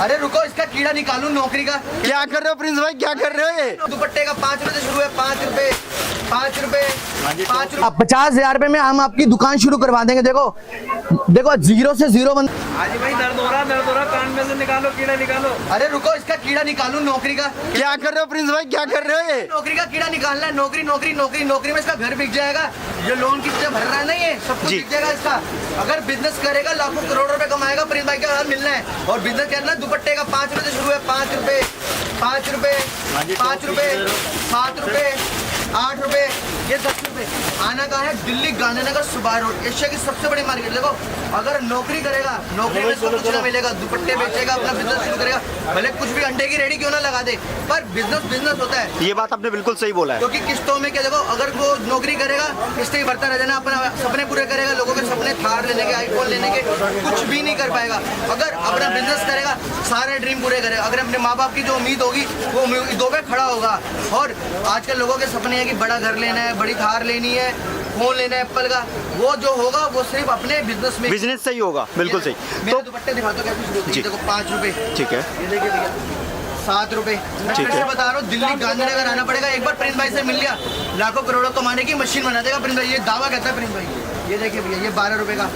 अरे रुको, इसका कीड़ा निकालू नौकरी का। क्या कर रहे हो प्रिंस भाई, क्या कर रहे हो ये? दुपट्टे का 5 रुपए से शुरू है, 5 रुपए, 5 रुपए, 5 रुपए। 50,000 रुपए में हम आपकी दुकान शुरू करवा देंगे। देखो देखो, 0 से 0 बंद। आज भाई दर्द हो रहा, कान में से निकालो, कीड़ा निकालो। अरे रुको, इसका कीड़ा निकालू नौकरी का। क्या कर रहे हो प्रिंस भाई, क्या कर रहे हो ये? नौकरी का कीड़ा निकालना है। नौकरी नौकरी नौकरी नौकरी में इसका घर बिक जाएगा। जो लोन की चीजें भर रहा है ना, ये सब कुछ जी। बिक जाएगा इसका। अगर बिजनेस करेगा लाखों करोड़ रुपए कमाएगा। प्रिंस भाई का घर मिलना है। और बिजनेस करना है, दुपट्टे का 5 रुपए से शुरू है, 5 रुपए, 5 रुपए, 5 रुपए, 7 रुपए, 8 रुपए, ये 10 रुपए। आना कहाँ है? दिल्ली गांधीनगर सुबाह रोड, एशिया की सबसे बड़ी मार्केट। देखो, अगर नौकरी करेगा, नौकरी में इसको कुछ ना मिलेगा। दुपट्टे बेचेगा, अपना बिजनेस शुरू करेगा, भले कुछ भी अंडे की रेडी क्यों ना लगा दे, पर बिजनेस बिजनेस होता है। ये बात आपने बिल्कुल सही बोला है। क्योंकि किस्तों में क्या, देखो, अगर वो नौकरी करेगा, किस्तें ही भरता रह जाना, अपना सपने पूरे करेगा, लोगों के सपने थार लेने के, आईफोन लेने के, कुछ भी नहीं कर पाएगा। अगर अपना बिजनेस करेगा, सारे ड्रीम पूरे करेगा। अगर अपने माँ बाप की जो उम्मीद होगी, वो उम्मीदों पे खड़ा होगा। और आजकल लोगों के सपने हैं कि बड़ा घर लेना है, बड़ी थार लेनी है, फोन लेना है एप्पल का, वो जो होगा वो सिर्फ अपने बिजनेस में। बिजनेस सही होगा, बिल्कुल सही। मेरे दुपट्टे दिखा दो कैसे शुरू होती है। देखो 5 रुपए, ठीक है, ये देखिए भैया, 7 रुपए। मैं ठीक फिर से है। बता रहा हूँ, दिल्ली गांधीनगर आना पड़ेगा। एक बार प्रिंस भाई से मिल लिया, लाखों करोड़ों कमाने की मशीन बना देगा प्रिंस भाई। ये दावा कहता है प्रिंस भाई। ये देखिए भैया, ये 12 रुपए का,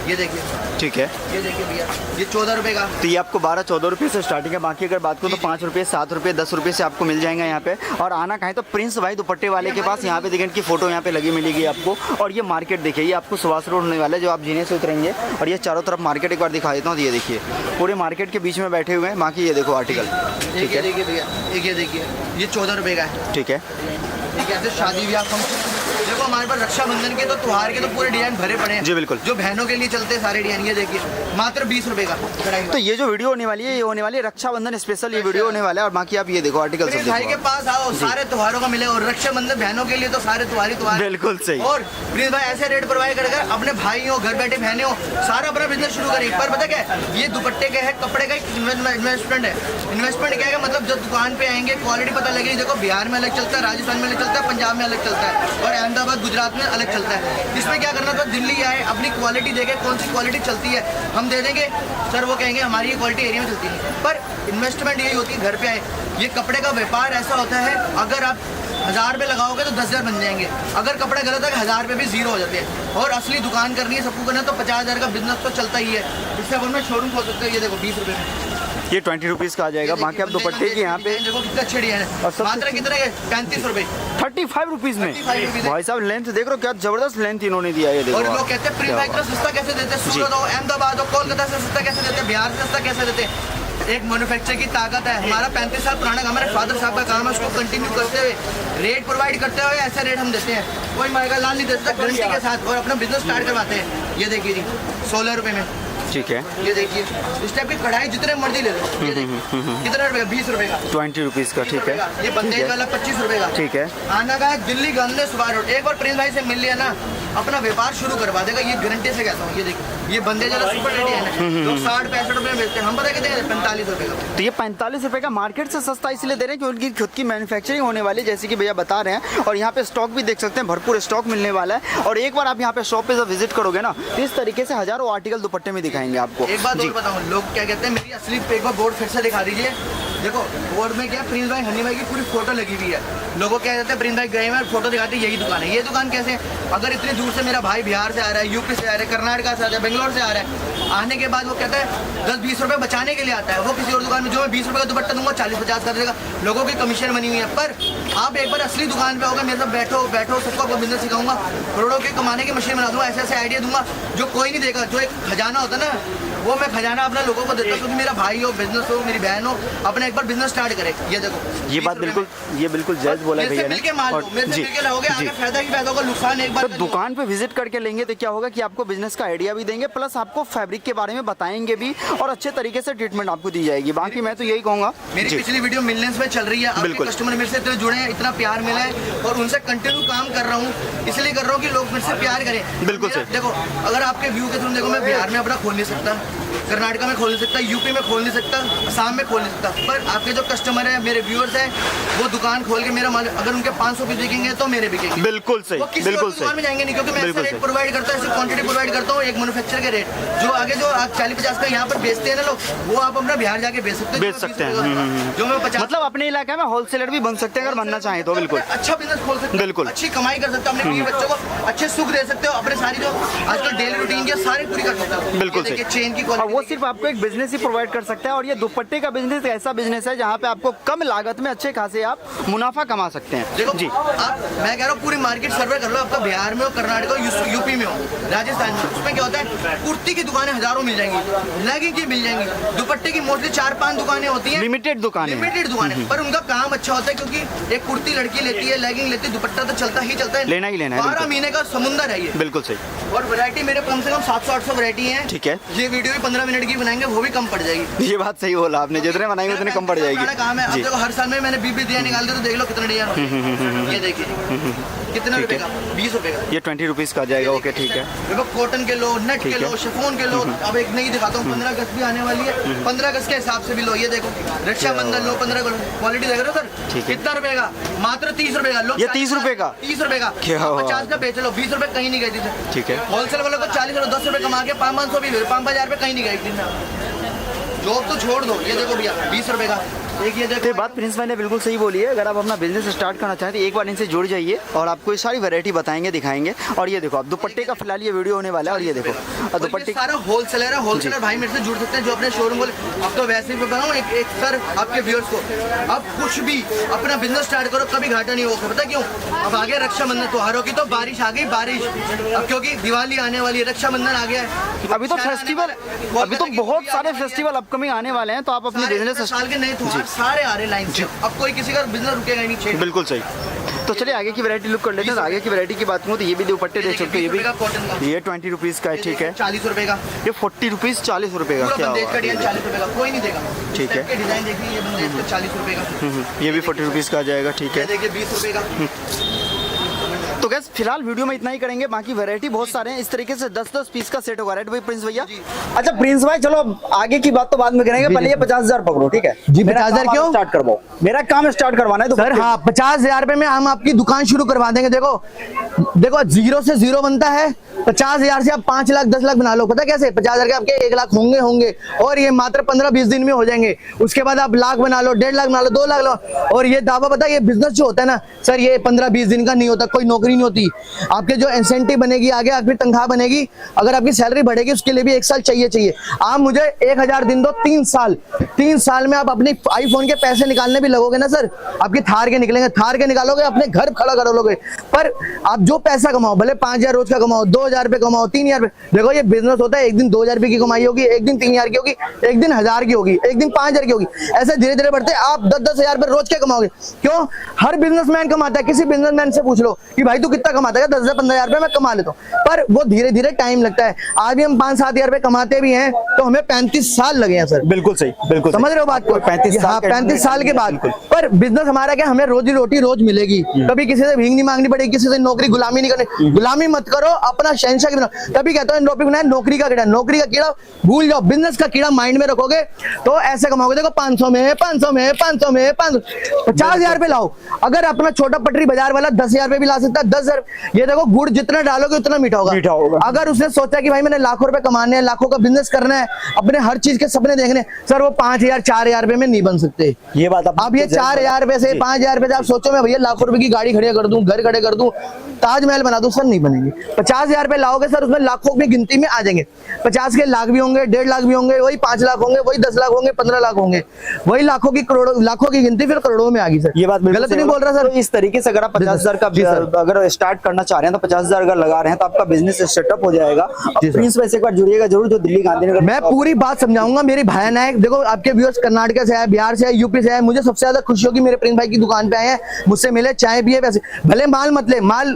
ये देखिए, ठीक है। ये देखिए भैया, ये 14 रुपए का। तो ये आपको 12-14 रुपये से स्टार्टिंग है। बाकी अगर बात करूँ तो 5 रुपये, 7 रुपये, 10 रुपये से आपको मिल जाएगा यहाँ पे। और आना कहें तो प्रिंस भाई दुपट्टे वाले के पास, यहाँ पे देखिए इनकी फोटो यहाँ पे लगी मिलेगी आपको। और ये मार्केट देखिए, ये आपको सुभाष रोड होने वाला है, जो आप जीने से उतरेंगे। और ये चारों तरफ मार्केट एक बार दिखा देता हूँ। ये देखिए, पूरे मार्केट के बीच में बैठे हुए हैं। बाकी ये देखो आर्टिकल, ठीक है, देखिए भैया, एक ये देखिए, ये 14 रुपए का है। ठीक है। ठीक है, ऐसे शादी ब्याह फंक्शन। देखो हमारे पास रक्षाबंधन के तो त्योहार के तो पूरे डिजाइन भरे पड़े हैं। जी बिल्कुल। जो बहनों के लिए चलते हैं सारे डिजाइन, ये देखिए मात्र 20 रुपए का कढ़ाई। तो ये जो वीडियो होने वाली है, ये होने वाली है रक्षाबंधन स्पेशल, ये वीडियो होने वाला है। और बाकी आप ये देखो आर्टिकल प्रिंस भाई के पास आओ, सारे त्योहारों का मिलेगा। और रक्षाबंधन बहनों के लिए तो सारे त्योहार ही त्योहार। बिल्कुल सही। और प्रिंस भाई ऐसे रेट प्रोवाइड कर अपने भाई हो, घर बैठे बहने हो, सारा अपना बिजनेस शुरू करें। एक बार पता क्या है, ये दुपट्टे का है, कपड़े का इन्वेस्टमेंट है। इन्वेस्टमेंट क्या है, मतलब जब दुकान पे आएंगे क्वालिटी पता लगेगी। देखो बिहार में अलग चलता है, राजस्थान में अलग चलता है, पंजाब में अलग चलता है, और अहमदाबाद गुजरात में अलग चलता है। इसमें क्या करना था, दिल्ली आए, अपनी क्वालिटी देखे, कौन सी क्वालिटी चलती है हम दे देंगे। सर वो कहेंगे हमारी ये क्वालिटी एरिया में चलती है। पर इन्वेस्टमेंट यही होती है, घर पे आए। ये कपड़े का व्यापार ऐसा होता है, अगर आप 1000 रुपये लगाओगे तो 10,000 बन जाएंगे। अगर कपड़ा गलत है, 1000 रुपये भी जीरो हो जाते हैं। और असली दुकान करनी है, सबको करना है, तो 50,000 का बिजनेस तो चलता ही है। इससे अपन में शोरूम खोल सकते हैं। ये देखो 20 रुपये में, ये 20 रुपीज़ का आ जाएगा। बाकी आप दुपट्टे की यहाँ पे देखो कितने अच्छे डिजाइन है। और सबसे- मात्र कितने के? 35 रुपए, 35 रुपीज़ में। 35 रुपीज़ है। भाई साहब लेंथ देख रहे हो, क्या जबरदस्त लेंथ इन्होंने दिया है। ये देखो और लोग आप। कहते हैं प्रिंस क्या भाई इतना सस्ता कैसे देते हैं? सूरत हो, अहमदाबाद हो, कोलकाता से सस्ता कैसे देते हैं, बिहार से सस्ता कैसे देते हैं? एक मैन्युफैक्चर की ताकत है। हमारा 35 साल पुराना, हमारे फादर साहब का काम है, उसको कंटिन्यू करते हुए रेट प्रोवाइड करते हुए ऐसे रेट हम देते हैं। कोई मारेगा लाल नहीं देता, गारंटी के साथ। और अपना बिजनेस स्टार्ट करवाते हैं। ये देखिए जी, 16 रुपए में। ठीक है, ये देखिए, इस टाइप की कढ़ाई जितने मर्जी ले लो। ये देखिए, कितने रुपए का? 20 रुपए का। 20 रुपीज़ का, ठीक है। ये बंदेज वाला 25 रुपए का। ठीक है। आना का है दिल्ली गांधी सुबाह रोड। एक बार प्रिंस भाई से मिल लिया ना, अपना व्यापार शुरू करवा देगा। ये गारंटी से कहता हूँ। ये देखिए, ये बंदेज वाला सुपर रेडी है। लोग 60-65 रुपए में बेचते हैं, हम पता कितने 45 रुपए का। तो ये 45 रुपए का मार्केट से सस्ता इसलिए दे रहे हैं कि उनकी खुद की मैन्युफैक्चरिंग होने वाली है, जैसे कि भैया बता रहे हैं। और यहाँ पे स्टॉक भी देख सकते हैं, भरपूर स्टॉक मिलने वाला है। और एक बार आप यहाँ पे शॉप पे जब विजिट करोगे ना, तो इस तरीके से हजारों आर्टिकल दुपट्टे में दिखाएंगे आपको। एक बात और बताऊँ, लोग क्या कहते हैं, मेरी असली एक बार बोर्ड फिर से दिखा दीजिए। देखो बोर्ड में क्या, प्रिंस भाई हनी भाई की पूरी फोटो लगी हुई है। लोगों क्या कहते हैं, प्रिंस भाई गए हैं, फोटो दिखाते हैं यही दुकान है। ये दुकान कैसे? अगर इतनी दूर से मेरा भाई बिहार से आ रहा है, यूपी से आ रहा है, कर्नाटक से आ रहा है, बेंगलोर से आ रहा है, आने के बाद वो कहता है 10-20 रुपए बचाने के लिए आता है। वो किसी और दुकान में जो मैं 20 रुपए का दुपट्टा दूंगा 40-50 कर देगा। लोगों की कमीशन बनी हुई है। पर आप एक बार असली दुकान पे होगा, मेरे साथ बैठो, सबको आपको बिजनेस सिखाऊंगा, करोड़ों की कमाने की मशीन बना दूंगा। ऐसे आइडिया दूंगा जो कोई नहीं देगा। जो एक खजाना होता है ना, वो मैं खजाना अपना लोगों को देता हूँ। क्योंकि मेरा भाई हो, बिजनेस हो, मेरी बहन हो, अपना एक बार बिजनेस स्टार्ट करे। ये देखो, ये बात बिल्कुल, ये बिल्कुल जायज बोला है भैया ने। और मेरे से मिलके रहोगे, आगे फायदा ही फायदा होगा, नुकसान एक बार। तो दुकान पे विजिट करके लेंगे तो क्या होगा कि आपको बिजनेस का आइडिया भी देंगे, प्लस आपको फैब्रिक के बारे में बताएंगे भी, और अच्छे तरीके से ट्रीटमेंट आपको दी जाएगी। बाकी मैं तो यही कहूँगा, मेरी पिछली वीडियो मिलियंस में चल रही है। बिल्कुल। कस्टमर मेरे से इतने जुड़े हैं, इतना प्यार मिला है, और उनसे कंटिन्यू काम कर रहा हूँ। इसलिए कर रहा हूँ कि लोग मेरे से प्यार करें। बिल्कुल सही। देखो, अगर आपके व्यू के थ्रू देखो, मैं बिहार में अपना खोल नहीं सकता, कर्नाटका में खोल नहीं सकता, यूपी में खोल नहीं सकता, असम में खोल नहीं सकता। पर आपके जो कस्टमर है, मेरे व्यूअर्स हैं, वो दुकान खोल के मेरा माल अगर उनके 500 पीस बिकेंगे तो मेरे बिकेंगे। बिल्कुल सही, वो किसी बिल्कुल और दुकान में सही। जाएंगे नहीं, क्योंकि मैं ऐसा बिल्कुल रेट सही। प्रोवाइड करता हूँ, ऐसी क्वांटिटी प्रोवाइड करता हूँ, एक मैन्युफैक्चर के रेट जो आगे जो आप 40-50 का यहाँ पर बेचते हैं ना लोग, वो आप अपना बिहार जाके बेच सकते हैं। बेच सकते हैं। जो मैं 50 मतलब अपने इलाके में होलसेलर भी बन सकते हैं अगर बनना चाहें तो। बिल्कुल अच्छा बिजनेस खोल सकते हो, बिल्कुल। अच्छी कमाई कर सकते हो, अपने बीवी बच्चों को अच्छे सुख दे सकते हो, अपने सारी जो आजकल डेली रूटीन की सारी पूरी कर सकते हो। बिल्कुल ये देखिए सही। चेन की और वो क्वालिटी, सिर्फ आपको एक बिजनेस ही प्रोवाइड कर सकता है। और ये दुपट्टे का बिजनेस ऐसा बिजनेस है जहाँ पे आपको कम लागत में अच्छे खासे आप मुनाफा कमा सकते हैं। देखो जी, आप, मैं कह रहा हूँ पूरी मार्केट सर्वे कर लो, आपका बिहार में हो, कर्नाटक हो, यूपी में हो, राजस्थान में, उसमें क्या होता है, कुर्ती की दुकानें हजारों मिल जाएंगी, लेगिंग की मिल जाएंगी, दुपट्टे की मोस्टली 4-5 दुकानें होती हैं, लिमिटेड दुकान है। लिमिटेड दुकानें, पर उनका काम अच्छा होता है, क्योंकि एक कुर्ती लड़की लेती है, लेगिंग लेती है, दुपट्टा तो चलता ही चलता है, लेना ही लेना है, 12 बिल्कुल। महीने का समुंदर है ये। बिल्कुल सही। और वैरायटी मेरे कम से कम 700-800 वैरायटी है। ठीक है। ये वीडियो भी 15 मिनट की बनाएंगे, वो भी कम पड़ जाएगी। ये बात सही बोला आपने, जितने बनाएंगे उतने कम पड़ पुराना काम है। अब जाएगी। देखो हर साल में मैंने 20 डिजाइन निकाल दिया, तो देख लो कितने डिजाइन। ये देखिए कितने रुपए का, 20 रुपए का। ये 20 रुपीज़ का आ जाएगा। ओके, ठीक है। देखो कॉटन के लो, नेट ठीक के है। लो, शिफॉन के लो। अब एक नई दिखाता हूँ, 15 अगस्त भी आने वाली है, 15 अगस्त के हिसाब से भी लो। ये देखो रक्षाबंधन लो, 15 को क्वालिटी देख रहे हो सर, ठीक है। कितना रुपए का, मात्र 30 रुपए का। लो ये 30 रुपए का? 30 रुपए का। क्या बात 50 का बेच लो, 20 रुपए कहीं नहीं गई थी सर। ठीक है। होलसेल वालों को 40 और 10 रुपए कमा के 500 भी 5,000 रुपए कहीं नहीं गई थी। जॉब तो छोड़ दो, ये देखो भैया 20 रुपए का एक। ये तो ये देखो बात प्रिंस भाई ने बिल्कुल सही बोली है। अगर आप अपना बिजनेस स्टार्ट करना चाहें तो एक बार इनसे जुड़ जाइए और आपको ये सारी वैरायटी बताएंगे, दिखाएंगे। और ये देखो आप दुपट्टे का फिलहाल ये वीडियो होने वाला है। और ये देखो और और दुपट्टे ये सारा होलसेलर है, होलसेलर भाई मेरे से जुड़ सकते हैं जो अपने शोरूम को। अब तो वैसे ही बताऊँ एक सर आपके व्यूअर्स को, अब कुछ भी अपना बिजनेस स्टार्ट करो, कभी घाटा नहीं होगा। पता क्यों? अब आगे रक्षाबंधन त्योहारों की तो बारिश आ गई, बारिश। अब क्योंकि दिवाली आने वाली है, रक्षाबंधन आ गया है, अभी तो फेस्टिवल, अभी तो बहुत सारे फेस्टिवल अपकमिंग आने वाले हैं। तो आप अपने बिजनेस साल के नए त्योहार सारे आ रहे लाइन से। अब कोई किसी का बिजनेस रुकेगा ही नहीं। बिल्कुल सही। तो चलिए आगे की वैरायटी लुक कर लेते हैं। तो आगे की वैरायटी की बात करूँ तो ये भी दुपट्टे देख सकते हो। ये भी कॉटन का, ये 20 रुपीज़ का है। ठीक है। 40 रुपए का। ये 40 रुपीज़ 40 रुपये का। पूरा क्या बंदेज का हुआ? डिजाइन 40 रुपए का, कोई नहीं देगा। ठीक है। इस टाइप के डिजाइन देखिए, ये बंदेज का 40 रुपए का। ये भी 40 रुपीज़ का आ जाएगा। ठीक ये है। देखिए 20 रुपए का। तो गैस फिलहाल वीडियो में इतना ही करेंगे। बाकी वैरायटी बहुत सारे हैं। इस तरीके से 10-10 पीस का सेट होगा। राइट भाई प्रिंस भैया? अच्छा प्रिंस भाई, चलो आगे की बात तो बाद में करेंगे, पहले ये 50,000 पकड़ो। ठीक है जी, मेरा 50,000 काम क्यों? आप स्टार्ट करवाओ। मेरा काम स्टार्ट करवाना है तो सर हाँ, 50,000 रुपए में हम आपकी दुकान शुरू करवा देंगे। देखो देखो, जीरो से जीरो बनता है। 50,000 से आप 5 लाख 10 लाख बना लो। पता कैसे? 50,000 के आपके 1 लाख होंगे और ये मात्र 15-20 दिन में हो जाएंगे। उसके बाद आप लाख बना लो, 1.5 लाख बना लो, 2 लाख लो। और ये दावा पता, ये बिजनेस जो होता है ना सर, ये 15-20 दिन का नहीं होता, कोई नौकरी नहीं होती। आपके जो इंसेंटिव बनेगी, आगे आपकी तनख्वाह बनेगी, अगर आपकी सैलरी बढ़ेगी, उसके लिए भी 1 साल चाहिए। आप मुझे 1,000 दिन दो, 3 साल में आप अपने आईफोन के पैसे निकालने भी लगोगे ना सर, आपकी थार के निकलेंगे, थार के निकालोगे, अपने घर खड़ा कर लोगे। पर आप जो पैसा कमाओ, भले 5,000 रोज का कमाओ, 2,000 रुपए कमाओ, 3,000 रुपए, देखो ये बिजनेस होता है। एक दिन 2,000 रुपए की कमाई होगी, एक दिन 3,000 की होगी, एक दिन 1,000 की होगी, एक दिन 5,000 की होगी। ऐसे धीरे धीरे बढ़ते आप 10-10 हजार रुपए रोज के कमाओगे। क्यों? हर बिजनेसमैन कमाता है। किसी बिजनेसमैन से पूछ लो कि भाई तू कितना कमाता है? 10,000-15,000 रुपए मैं कमा लेता हूँ। पर वो धीरे धीरे टाइम लगता है। आज भी हम 5-7 हजार रुपए कमाते भी हैं तो हमें 35 साल लगे हैं सर। बिल्कुल सही, बिल्कुल समझ रहे हो बात को? 35 साल के बाद। पर बिजनेस हमारा क्या, हमें रोजी रोटी रोज मिलेगी। कभी किसी से भीख नहीं मांगनी पड़ेगी, किसी से नौकरी गुलामी नहीं करनी। गुलामी मत करो, अपना शहंशाह की बनाओ। तभी कहता हूं टॉपिक बनाया नौकरी का कीड़ा। नौकरी का कीड़ा भूल जाओ, बिजनेस का कीड़ा माइंड में रखोगे तो ऐसे कमाओगे। देखो 500 में 50,000 रुपए लाओ। अगर अपना छोटा पटरी बाजार वाला 10,000 रुपए भी ला सकता है। 10,000। ये देखो गुड़ जितना डालोगे उतना मीठा होगा। अगर उसने सोचा कि भाई मैंने लाखों रुपए कमाने हैं, लाखों का बिजनेस करना है, अपने हर चीज के सपने देखने, सर वो 5,000-4,000 रुपए में नहीं बन सकते। ये बात अब ये 4,000 रुपए से 5,000 रुपए से आप सोचो मैं भैया लाखों रुपए की गाड़ी खड़ी कर दूं, घर खड़े कर दूं, ताजमहल बना दूं, सर नहीं बनेगी। 50,000 रुपए लाओगे सर, उसमें लाखों की गिनती में आ जाएंगे। 50 के लाख भी होंगे, 1.5 लाख भी होंगे, वही 5 लाख होंगे, वही 10 लाख होंगे, 15 लाख होंगे, वही लाखों की करोड़ों, लाखों की गिनती फिर करोड़ों में आ गई सर। ये बात गलत नहीं बोल रहा सर। तो इस तरीके से अगर आप 50,000 का अगर स्टार्ट करना चाह रहे हैं तो 50,000 अगर लगा रहे हैं तो आपका बिजनेस सेटअप हो जाएगा। प्रिंस भाई से एक बार जुड़िएगा जरूर, जो दिल्ली गांधीनगर। मैं पूरी बात समझाऊंगा। मेरी भाई नायक, देखो आपके व्यूअर्स कर्नाटक से है, बिहार से है, यूपी से है। मुझे सबसे ज्यादा खुशी होगी मेरे प्रिंस भाई की दुकान पे आए हैं, मुझसे मिले, चाय पिए, पैसे भले माल मत ले, माल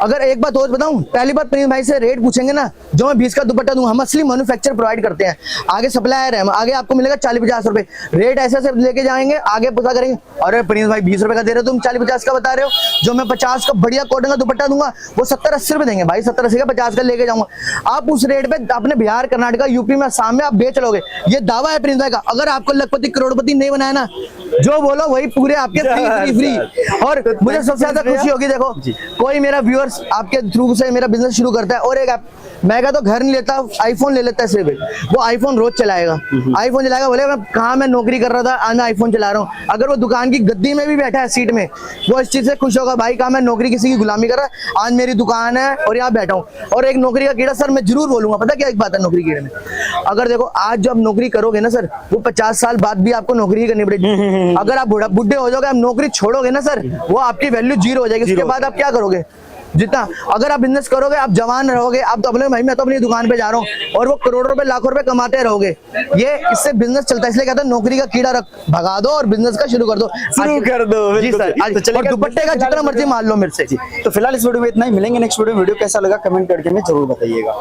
अगर एक बात और बताऊं, पहली बार प्रिंस भाई से रेट पूछेंगे ना, जो मैं 20 का दुपट्टा दूंगा, हम असली मैन्युफैक्चर प्रोवाइड करते हैं, आगे सप्लायर है, आगे आपको मिलेगा 40-50 रुपए, रेट ऐसे ऐसे लेके जाएंगे, आगे पता करेंगे अरे प्रिंस भाई 20 रुपए का दे रहे हो तुम, 40-50 का बता रहे हो। जो मैं 50 का बढ़िया कॉटन का दुपट्टा दूंगा वो 70-80 रुपए देंगे भाई, 70-80 का 50 का लेके जाऊंगा। आप उस रेट पे अपने बिहार, कर्नाटका, यूपी में, आसाम में आप बेच लोगे, ये दावा है प्रिंस भाई का। अगर आपको लखपति करोड़पति नहीं बनाया ना, जो बोलो वही पूरे आपके फ्री। और मुझे सबसे ज्यादा खुशी होगी, देखो कोई मेरा व्यूअर्स आपके थ्रू से मेरा बिजनेस शुरू करता है, और एक मैं तो घर नहीं लेता, आईफोन ले लेता है सिर्फ, वो आईफोन रोज चलाएगा, आईफोन चलाएगा, बोले मैं कहाँ मैं नौकरी कर रहा था, आज मैं आईफोन चला रहा हूँ। अगर वो दुकान की गद्दी में भी बैठा है सीट में, वो इस चीज से खुश होगा, भाई कहा मैं नौकरी किसी की गुलामी कर रहा, आज मेरी दुकान है और यहाँ बैठा हूँ। और एक नौकरी का कीड़ा सर मैं जरूर बोलूंगा, पता क्या एक बात है नौकरी कीड़े में, अगर देखो आज जो आप नौकरी करोगे ना सर, वो 50 साल बाद भी आपको नौकरी ही करनी पड़ेगी। अगर आप बुढ़े हो जाओगे, आप नौकरी छोड़ोगे ना सर, वो आपकी वैल्यू 0 हो जाएगी। उसके बाद आप क्या करोगे, जितना अगर आप बिजनेस करोगे, आप जवान रहोगे, आप तो अपने भाई मैं तो अपनी दुकान पे जा रहा हूँ, और वो करोड़ों रुपए लाखों रुपए कमाते रहोगे। ये इससे बिजनेस चलता है, इसलिए कहते हैं नौकरी का कीड़ा भगा दो और बिजनेस का शुरू कर दो। जी सर, और दुपट्टे का जितना मर्जी मान लो मेरे से। तो फिलहाल इस वीडियो में इतना ही, मिलेंगे नेक्स्ट वीडियो में। वीडियो कैसा लगा कमेंट करके हमें जरूर बताइएगा।